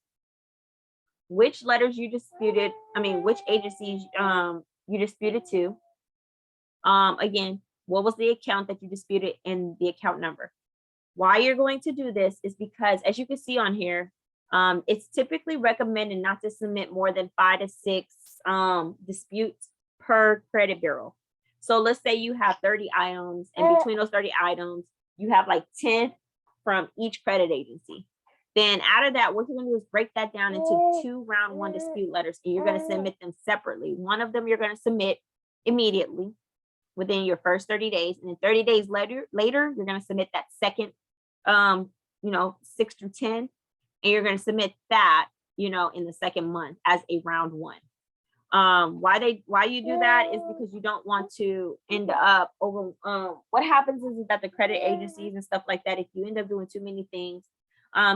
Speaker 1: which letters you disputed, which agencies you disputed to. Again, what was the account that you disputed and the account number. Why you're going to do this is because, as you can see on here, it's typically recommended not to submit more than 5 to 6 disputes per credit bureau. So let's say you have 30 items, and between those 30 items, you have like 10 from each credit agency. Then out of that, what you're going to do is break that down into 2 round 1 dispute letters, and you're going to submit them separately. One of them you're going to submit immediately within your first 30 days, and then 30 days later, you're going to submit that second 6 through 10, and you're going to submit that, in the second month as a round 1. Why you do that is because you don't want to end up over, what happens is that the credit agencies and stuff like that, if you end up doing too many things,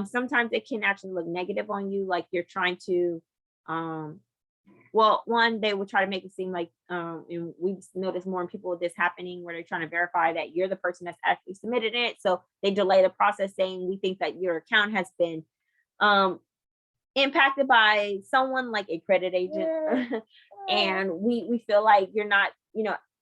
Speaker 1: sometimes it can actually look negative on you, like you're trying to, one, they will try to make it seem like, and we've noticed more in people with this happening, where they're trying to verify that you're the person that's actually submitted it. So they delay the process, saying we think that your account has been impacted by someone like a credit agent, and we feel like you're not,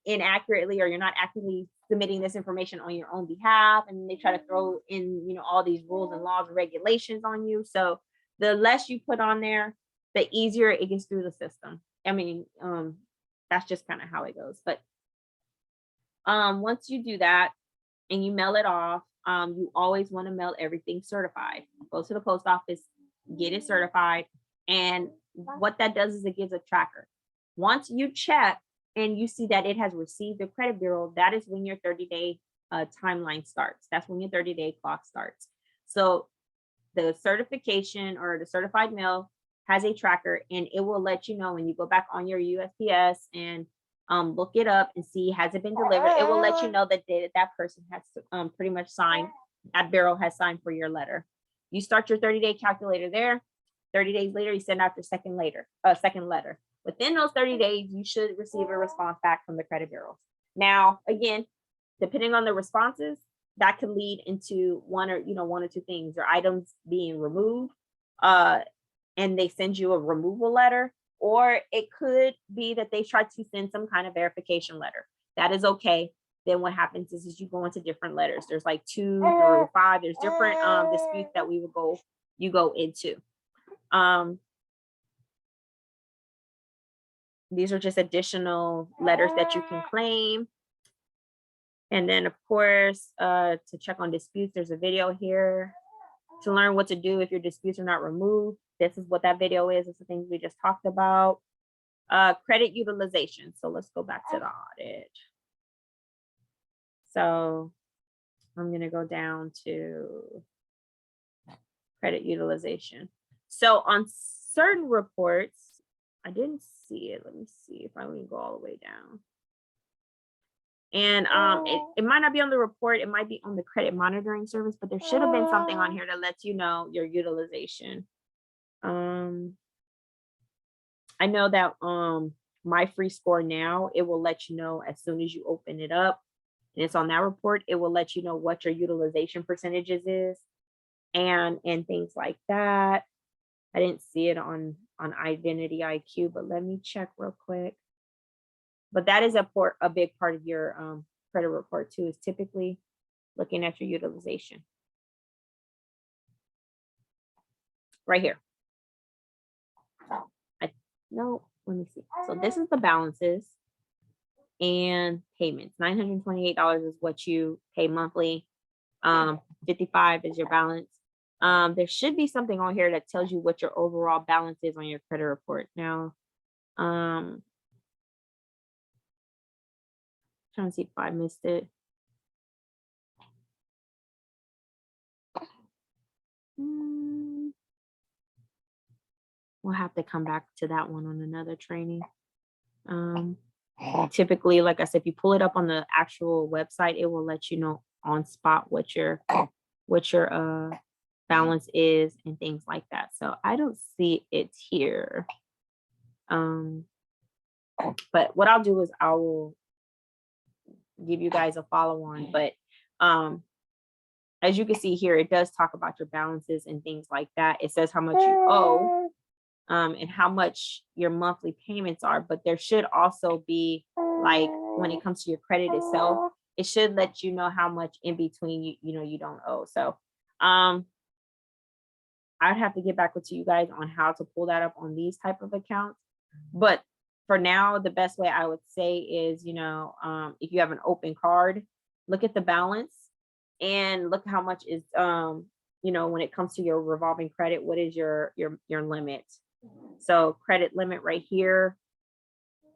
Speaker 1: inaccurately, or you're not accurately submitting this information on your own behalf, and they try to throw in, all these rules and laws and regulations on you. So the less you put on there, the easier it gets through the system. That's just kind of how it goes. But once you do that and you mail it off, you always want to mail everything certified. Go to the post office, get it certified. And what that does is it gives a tracker. Once you check and you see that it has received the credit bureau, that is when your 30-day timeline starts. That's when your 30-day clock starts. So the certification or the certified mail has a tracker, and it will let you know when you go back on your USPS and look it up and see, has it been delivered? It will let you know the day that person has pretty much signed, that bureau has signed for your letter. You start your 30-day calculator there. 30 days later, you send out your second letter. Within those 30 days, you should receive a response back from the credit bureau. Now, again, depending on the responses, that could lead into one or two things: your items being removed, and they send you a removal letter, or it could be that they try to send some kind of verification letter. That is okay. Then what happens is you go into different letters. There's like 2 through 5. There's different disputes that you go into. These are just additional letters that you can claim. And then, of course, to check on disputes, there's a video here to learn what to do if your disputes are not removed. This is what that video is. It's the things we just talked about. Credit utilization. So let's go back to the audit. So I'm going to go down to credit utilization. So on certain reports, I didn't see it. Let me see if I can go all the way down. And it might not be on the report. It might be on the credit monitoring service, but there should have been something on here that lets you know your utilization. I know that my free score now, it will let you know as soon as you open it up, and it's on that report. It will let you know what your utilization percentages is and things like that. I didn't see it on Identity IQ, but let me check real quick. But that is a big part of your credit report too, is typically looking at your utilization. Right here. Let me see. So this is the balances and payments. $928 is what you pay monthly. 55 is your balance. There should be something on here that tells you what your overall balance is on your credit report. Now, trying to see if I missed it. We'll have to come back to that one on another training. Typically, like I said, if you pull it up on the actual website, it will let you know on spot what your balance is and things like that. So I don't see it here. But what I'll do is I will give you guys a follow on. But as you can see here, it does talk about your balances and things like that. It says how much you owe and how much your monthly payments are. But there should also be, like, when it comes to your credit itself, it should let you know how much in between you don't owe. So I'd have to get back with you guys on how to pull that up on these type of accounts. But for now, the best way I would say is, if you have an open card, look at the balance and look how much is, when it comes to your revolving credit, what is your limit? So credit limit right here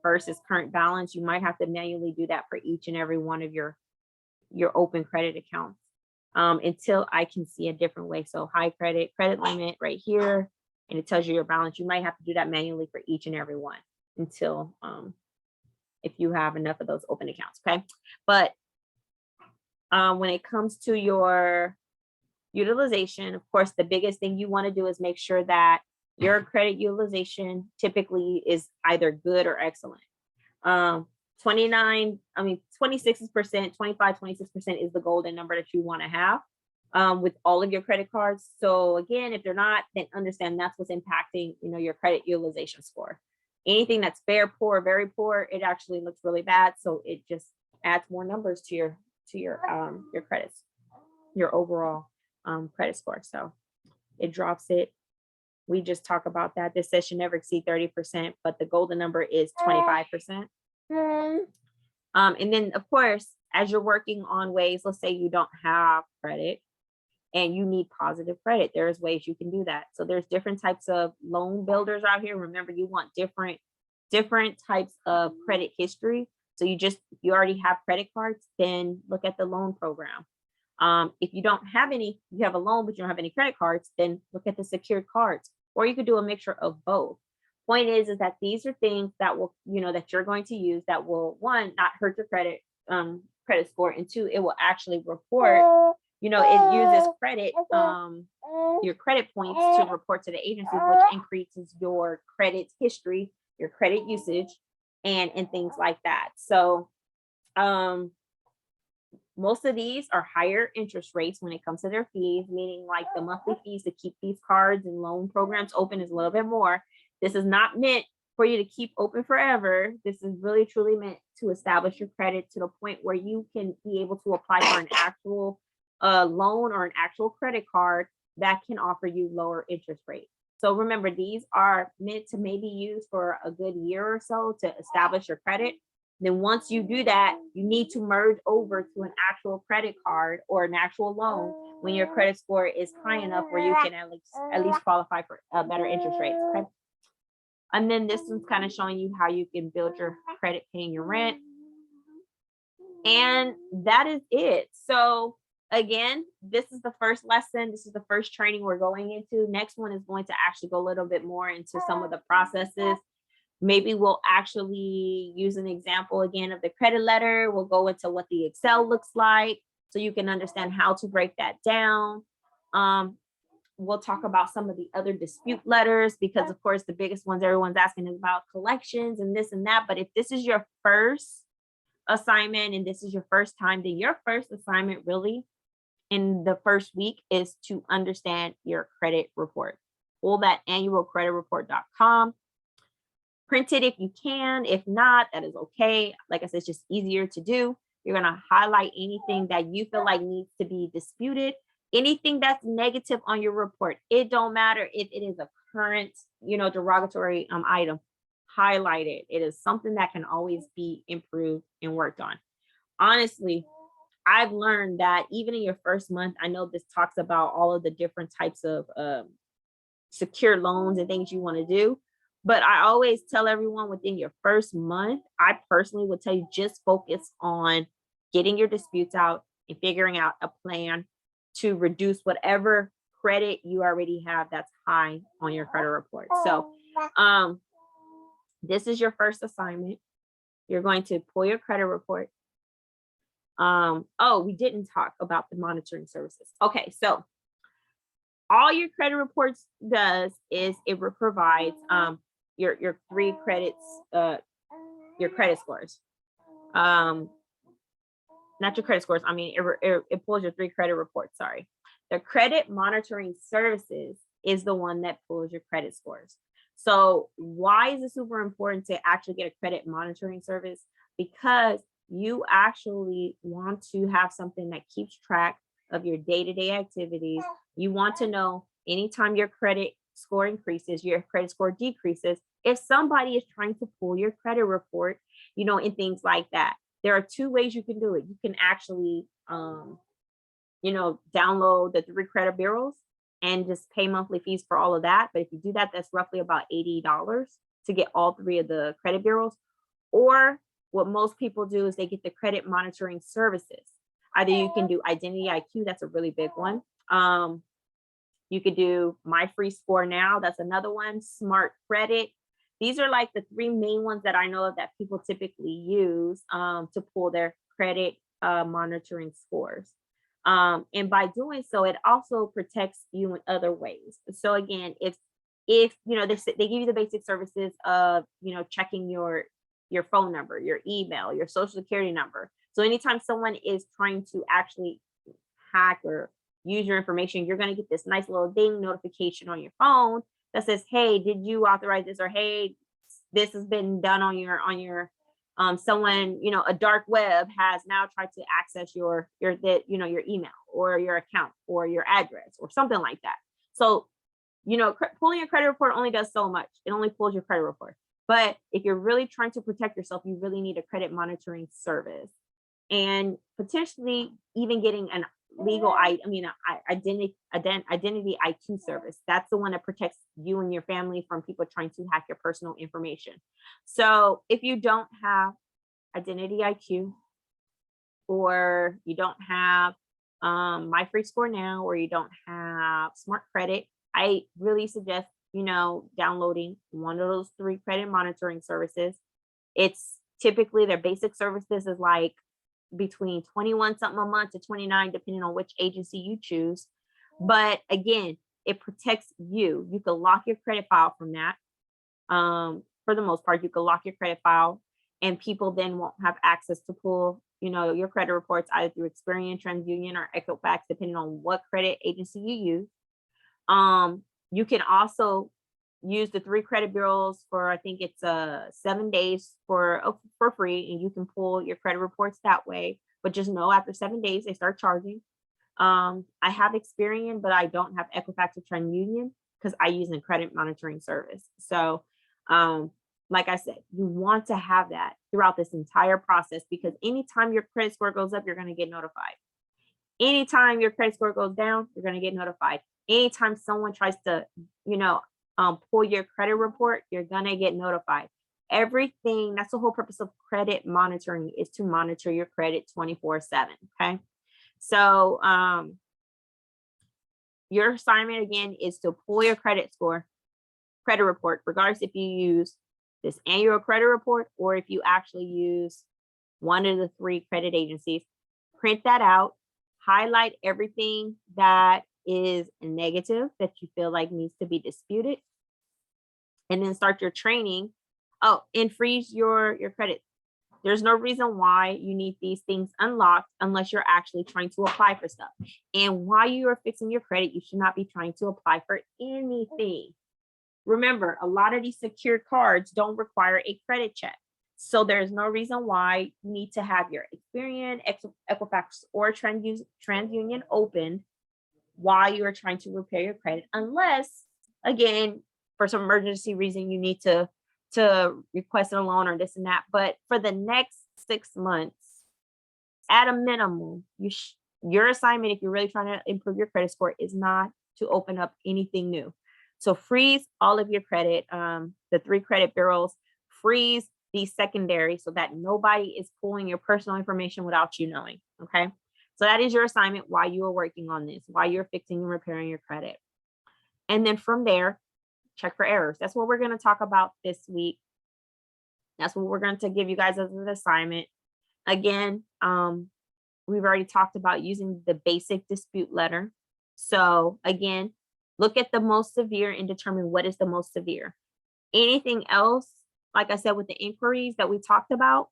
Speaker 1: versus current balance, you might have to manually do that for each and every one of your open credit accounts until I can see a different way. So high credit limit right here, and it tells you your balance. You might have to do that manually for each and every one until if you have enough of those open accounts. Okay. But when it comes to your utilization, of course, the biggest thing you want to do is make sure that your credit utilization typically is either good or excellent. 26%, 25, 26% is the golden number that you want to have with all of your credit cards. So again, if they're not, then understand that's what's impacting, your credit utilization score. Anything that's very poor, it actually looks really bad. So it just adds more numbers to your credits, your overall credit score. So it drops it. We just talk about that. This says should never exceed 30%, but the golden number is 25%. And then of course, as you're working on ways, let's say you don't have credit and you need positive credit, there's ways you can do that. So there's different types of loan builders out here. Remember, you want different types of credit history. So if you already have credit cards, then look at the loan program. If you don't have any, you have a loan, but you don't have any credit cards, then look at the secured cards, or you could do a mixture of both. Point is that these are things that will, that you're going to use that will, one, not hurt your credit score, and two, it will actually report, it uses credit, your credit points to report to the agency, which increases your credit history, your credit usage, and things like that. So, most of these are higher interest rates when it comes to their fees, meaning like the monthly fees to keep these cards and loan programs open is a little bit more. This is not meant for you to keep open forever. This is really truly meant to establish your credit to the point where you can be able to apply for an actual loan or an actual credit card that can offer you lower interest rates. So remember, these are meant to maybe use for a good year or so to establish your credit. Then once you do that, you need to merge over to an actual credit card or an actual loan when your credit score is high enough where you can at least qualify for better interest rates. Okay. And then this one's kind of showing you how you can build your credit paying your rent. And that is it. So again, this is the first lesson. This is the first training we're going into. Next one is going to actually go a little bit more into some of the processes. Maybe we'll actually use an example again of the credit letter. We'll go into what the Excel looks like so you can understand how to break that down. We'll talk about some of the other dispute letters because, of course, the biggest ones everyone's asking is about collections and this and that. But if this is your first assignment and this is your first time, then your first assignment really in the first week is to understand your credit report. Pull that annualcreditreport.com. Print it if you can. If not, that is okay. Like I said, it's just easier to do. You're going to highlight anything that you feel like needs to be disputed. Anything that's negative on your report. It don't matter if it is a current, derogatory item. Highlight it. It is something that can always be improved and worked on. Honestly, I've learned that even in your first month, I know this talks about all of the different types of secure loans and things you want to do. But I always tell everyone within your first month, I personally would tell you just focus on getting your disputes out and figuring out a plan to reduce whatever credit you already have that's high on your credit report. So this is your first assignment. You're going to pull your credit report. We didn't talk about the monitoring services. Okay, so all your credit reports does is it provides your three credits, your credit scores. Not your credit scores. I mean, it pulls your three credit reports. Sorry. The credit monitoring services is the one that pulls your credit scores. So why is it super important to actually get a credit monitoring service? Because you actually want to have something that keeps track of your day-to-day activities. You want to know anytime your credit score increases, your credit score decreases, if somebody is trying to pull your credit report, you know, and things like that. There are two ways you can do it. You can actually, you know, download the 3 credit bureaus and just pay monthly fees for all of that. But if you do that, that's roughly about $80 to get all 3 of the credit bureaus. Or what most people do is they get the credit monitoring services. Either you can do Identity IQ, that's a really big one. You could do My Free Score Now, that's another one. Smart Credit. These are like the 3 main ones that I know of that people typically use to pull their credit monitoring scores. And by doing so, it also protects you in other ways. So again, if you know, they give you the basic services of, you know, checking your phone number, your email, your social security number. So anytime someone is trying to actually hack or use your information, you're going to get this nice little ding notification on your phone that says, hey, did you authorize this? Or, hey, this has been done on your someone, you know, a dark web has now tried to access your email or your account or your address or something like that. So, you know, pulling your credit report only does so much. It only pulls your credit report. But if you're really trying to protect yourself, you really need a credit monitoring service, and potentially even getting an identity IQ service. That's the one that protects you and your family from people trying to hack your personal information. So if you don't have Identity IQ, or you don't have My Free Score Now, or you don't have Smart Credit, I really suggest, you know, downloading one of those 3 credit monitoring services. It's typically their basic services is like between 21 something a month to 29, depending on which agency you choose. But again, it protects you. You can lock your credit file from that. For the most part, you can lock your credit file, and people then won't have access to pull, you know, your credit reports either through Experian, TransUnion, or Equifax, depending on what credit agency you use. You can also use the 3 credit bureaus for, I think it's 7 days for free, and you can pull your credit reports that way. But just know after 7 days they start charging. I have Experian, but I don't have Equifax or TransUnion because I use a credit monitoring service. So like I said, you want to have that throughout this entire process, because anytime your credit score goes up, you're going to get notified. Anytime your credit score goes down, you're going to get notified. Anytime someone tries to, you know, pull your credit report, you're going to get notified. Everything, that's the whole purpose of credit monitoring, is to monitor your credit 24/7. Okay. So your assignment again is to pull your credit report, regardless if you use this annual credit report or if you actually use one of the 3 credit agencies. Print that out, highlight everything that is negative that you feel like needs to be disputed, and then start your training. Oh, and freeze your credit. There's no reason why you need these things unlocked unless you're actually trying to apply for stuff. And while you are fixing your credit, you should not be trying to apply for anything. Remember, a lot of these secure cards don't require a credit check. So there's no reason why you need to have your Experian, Equifax, or TransUnion open while you are trying to repair your credit, unless, again, for some emergency reason, you need to request a loan or this and that. But for the next 6 months, at a minimum, your assignment, if you're really trying to improve your credit score, is not to open up anything new. So freeze all of your credit, the 3 credit bureaus, freeze these secondary so that nobody is pulling your personal information without you knowing. Okay. So that is your assignment while you are working on this, while you're fixing and repairing your credit. And then from there, check for errors. That's what we're going to talk about this week. That's what we're going to give you guys as an assignment. Again, we've already talked about using the basic dispute letter. So again, Look at the most severe and determine what is the most severe. Anything else, like I said, with the inquiries that we talked about,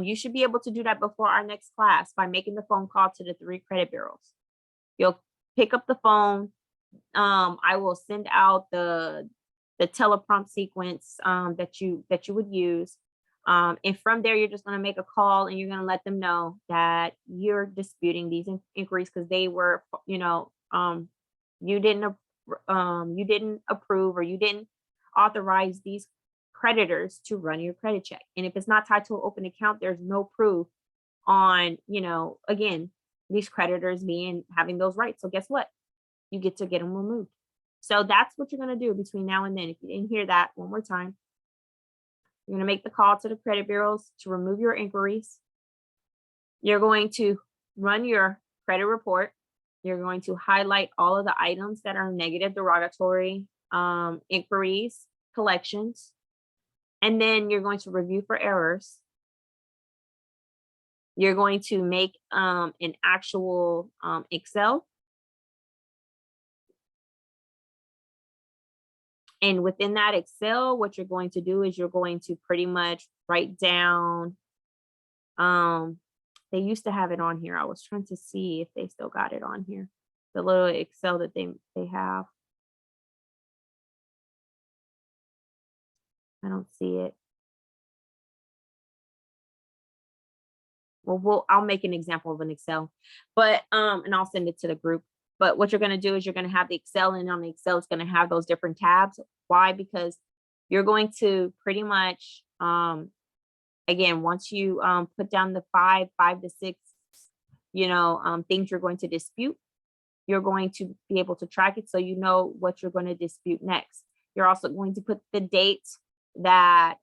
Speaker 1: you should be able to do that before our next class by making the phone call to the 3 credit bureaus. You'll pick up the phone. I will send out the teleprompt sequence that you would use. And from there, you're just going to make a call and you're going to let them know that you're disputing these inquiries because they were, you didn't approve or you didn't authorize these creditors to run your credit check. And if it's not tied to an open account, there's no proof on, again, these creditors having those rights. So guess what? You get to get them removed. So that's what you're going to do between now and then. If you didn't hear that, one more time, you're going to make the call to the credit bureaus to remove your inquiries. You're going to run your credit report. You're going to highlight all of the items that are negative, derogatory, inquiries, collections. And then you're going to review for errors. You're going to make an actual Excel. And within that Excel, what you're going to do is you're going to pretty much write down, they used to have it on here. I was trying to see if they still got it on here. The little Excel that they have. I don't see it. Well, I'll make an example of an Excel, but and I'll send it to the group. But what you're going to do is you're going to have the Excel, and on the Excel, it's going to have those different tabs. Why? Because you're going to pretty much, again, once you put down the 5 to 6, things you're going to dispute, you're going to be able to track it so you know what you're going to dispute next. You're also going to put the date that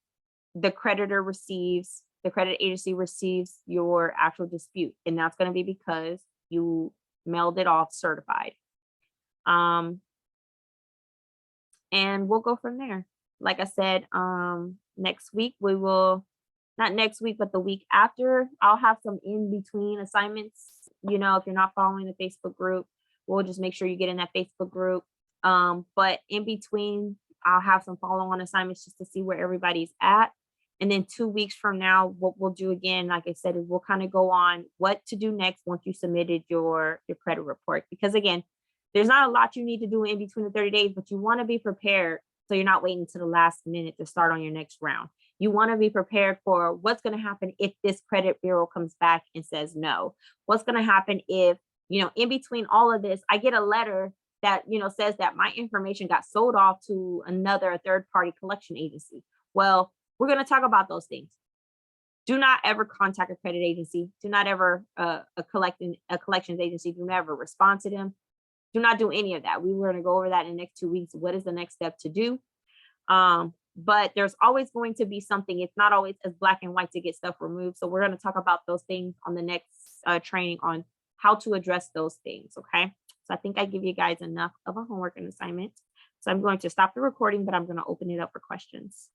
Speaker 1: the creditor receives, the credit agency receives your actual dispute. And that's going to be because you mailed it off certified. And we'll go from there. Like I said, next week we will, not next week, but the week after, I'll have some in between assignments. If you're not following the Facebook group, we'll just make sure you get in that Facebook group. But in between, I'll have some follow-on assignments just to see where everybody's at. And then 2 weeks from now, what we'll do again, like I said, is we'll kind of go on what to do next once you submitted your credit report. Because again, there's not a lot you need to do in between the 30 days, but you want to be prepared so you're not waiting to the last minute to start on your next round. You want to be prepared for what's going to happen if this credit bureau comes back and says no. What's going to happen if, in between all of this, I get a letter that, says that my information got sold off to another third-party collection agency. Well, we're going to talk about those things. Do not ever contact a credit agency. Do not ever a collections agency. Do never respond to them. Do not do any of that. We were going to go over that in the next 2 weeks. What is the next step to do? But there's always going to be something. It's not always as black and white to get stuff removed. So we're going to talk about those things on the next training on how to address those things. Okay. So I think I give you guys enough of a homework and assignment. So I'm going to stop the recording, but I'm going to open it up for questions.